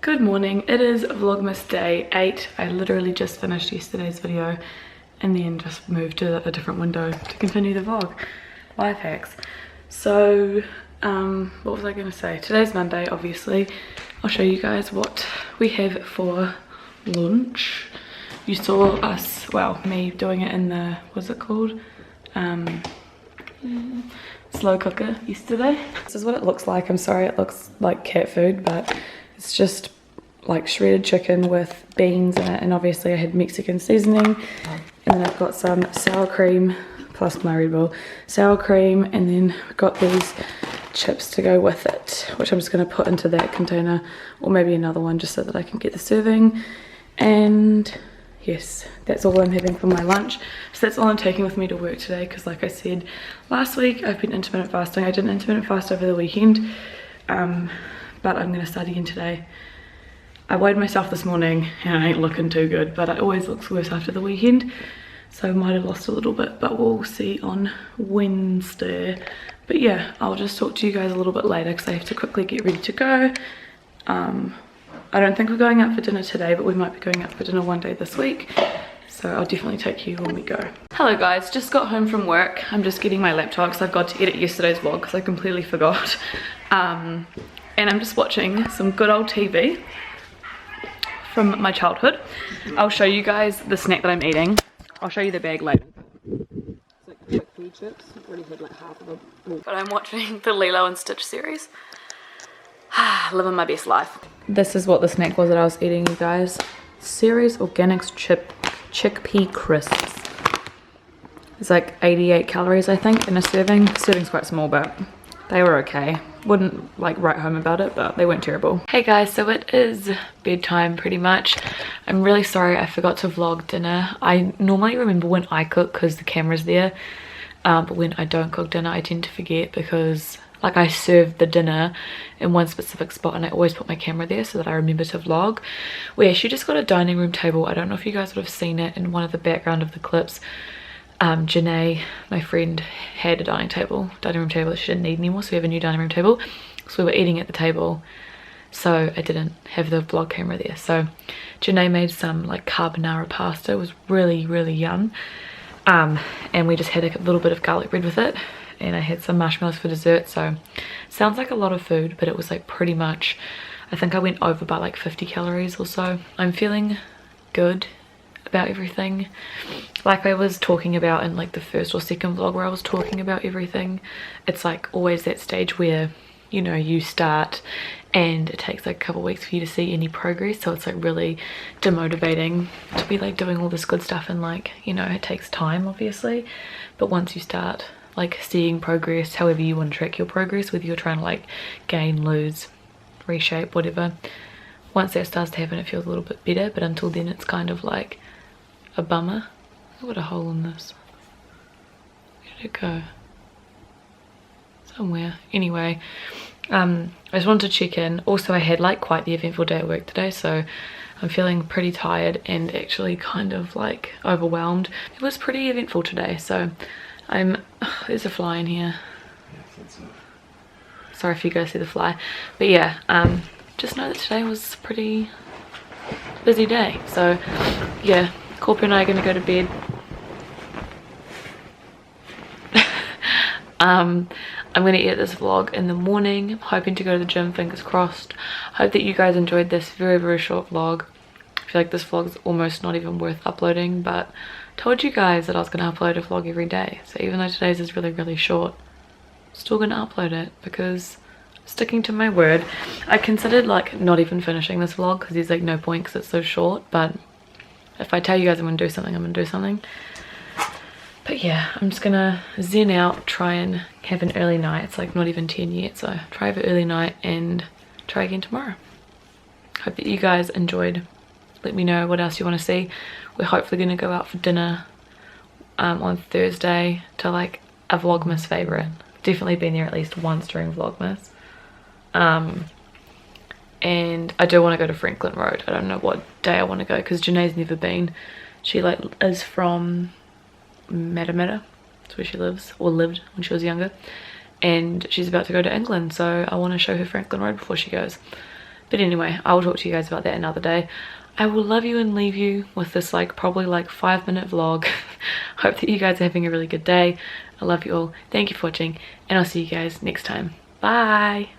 Good morning, it is Vlogmas day 8. I literally just finished yesterday's video and then just moved to a different window to continue the vlog. Life hacks. So, what was I going to say? Today's Monday, obviously. I'll show you guys what we have for lunch. You saw us, well, me doing it in the, what's it called? Slow cooker yesterday. This is what it looks like. I'm sorry it looks like cat food, but it's just like shredded chicken with beans in it, and obviously I had Mexican seasoning, and then I've got some sour cream plus my Red Bull, sour cream, and then I've got these chips to go with it, which I'm just going to put into that container, or maybe another one just so that I can get the serving. And yes, that's all I'm having for my lunch. So that's all I'm taking with me to work today, because like I said last week, I've been intermittent fasting. I did an intermittent fast over the weekend, but I'm going to start again today. I weighed myself this morning and I ain't looking too good, but it always looks worse after the weekend, so I might have lost a little bit, but we'll see on Wednesday. But yeah, I'll just talk to you guys a little bit later because I have to quickly get ready to go. I don't think we're going out for dinner today, but we might be going out for dinner one day this week, so I'll definitely take you when we go. Hello guys, just got home from work. I'm just getting my laptop because I got to edit yesterday's vlog because I completely forgot. And I'm just watching some good old TV from my childhood. I'll show you guys the snack that I'm eating. I'll show you the bag later. It's like quick food chips. I've already had like half of them. But I'm watching the Lilo and Stitch series. Living my best life. This is what the snack was that I was eating, you guys. Ceres Organics chickpea crisps. It's like 88 calories, I think, in a serving. The serving's quite small, but they were okay. Wouldn't like write home about it, but they weren't terrible. Hey guys, so it is bedtime pretty much. I'm really sorry I forgot to vlog dinner. I normally remember when I cook because the camera's there, but when I don't cook dinner I tend to forget because like I serve the dinner in one specific spot and I always put my camera there so that I remember to vlog. We actually just got a dining room table. I don't know if you guys would have seen it in one of the background of the clips. Janae, my friend, had a dining room table that she didn't need anymore, so we have a new dining room table. So we were eating at the table, so I didn't have the vlog camera there. So Janae made some like carbonara pasta. It was really yum, and we just had a little bit of garlic bread with it, and I had some marshmallows for dessert. So sounds like a lot of food, but it was like pretty much, I think I went over by like 50 calories or so. I'm feeling good about everything, like I was talking about in like the first or second vlog where I was talking about everything. It's like always that stage where, you know, you start and it takes like a couple weeks for you to see any progress, so it's like really demotivating to be like doing all this good stuff, and like, you know, it takes time obviously, but once you start like seeing progress, however you want to track your progress, whether you're trying to like gain, lose, reshape, whatever, once that starts to happen it feels a little bit better, but until then it's kind of like a bummer. I've got a hole in this. Where did it go? Somewhere. Anyway, I just wanted to check in. Also, I had like quite the eventful day at work today, so I'm feeling pretty tired and actually kind of like overwhelmed. It was pretty eventful today, so there's a fly in here. Sorry if you guys see the fly, but yeah, just know that today was a pretty busy day. So yeah, Corpy and I are going to go to bed. I'm going to edit this vlog in the morning. I'm hoping to go to the gym, fingers crossed. Hope that you guys enjoyed this very short vlog. I feel like this vlog is almost not even worth uploading, but I told you guys that I was going to upload a vlog every day. So even though today's is really short, I'm still going to upload it because I'm sticking to my word. I considered like not even finishing this vlog because there's like no point because it's so short, but if I tell you guys I'm going to do something, I'm going to do something. But yeah, I'm just going to zen out, try and have an early night. It's like not even 10 yet, so try have an early night and try again tomorrow. Hope that you guys enjoyed. Let me know what else you want to see. We're hopefully going to go out for dinner on Thursday to like a Vlogmas favourite. Definitely been there at least once during Vlogmas. And I do want to go to Franklin Road. I don't know what day I want to go because Janae's never been. She like is from Matamata, that's where she lives, or lived when she was younger, and she's about to go to England, so I want to show her Franklin Road before she goes. But anyway, I will talk to you guys about that another day. I will love you and leave you with this like probably like 5-minute vlog. Hope that you guys are having a really good day. I love you all. Thank you for watching, and I'll see you guys next time. Bye.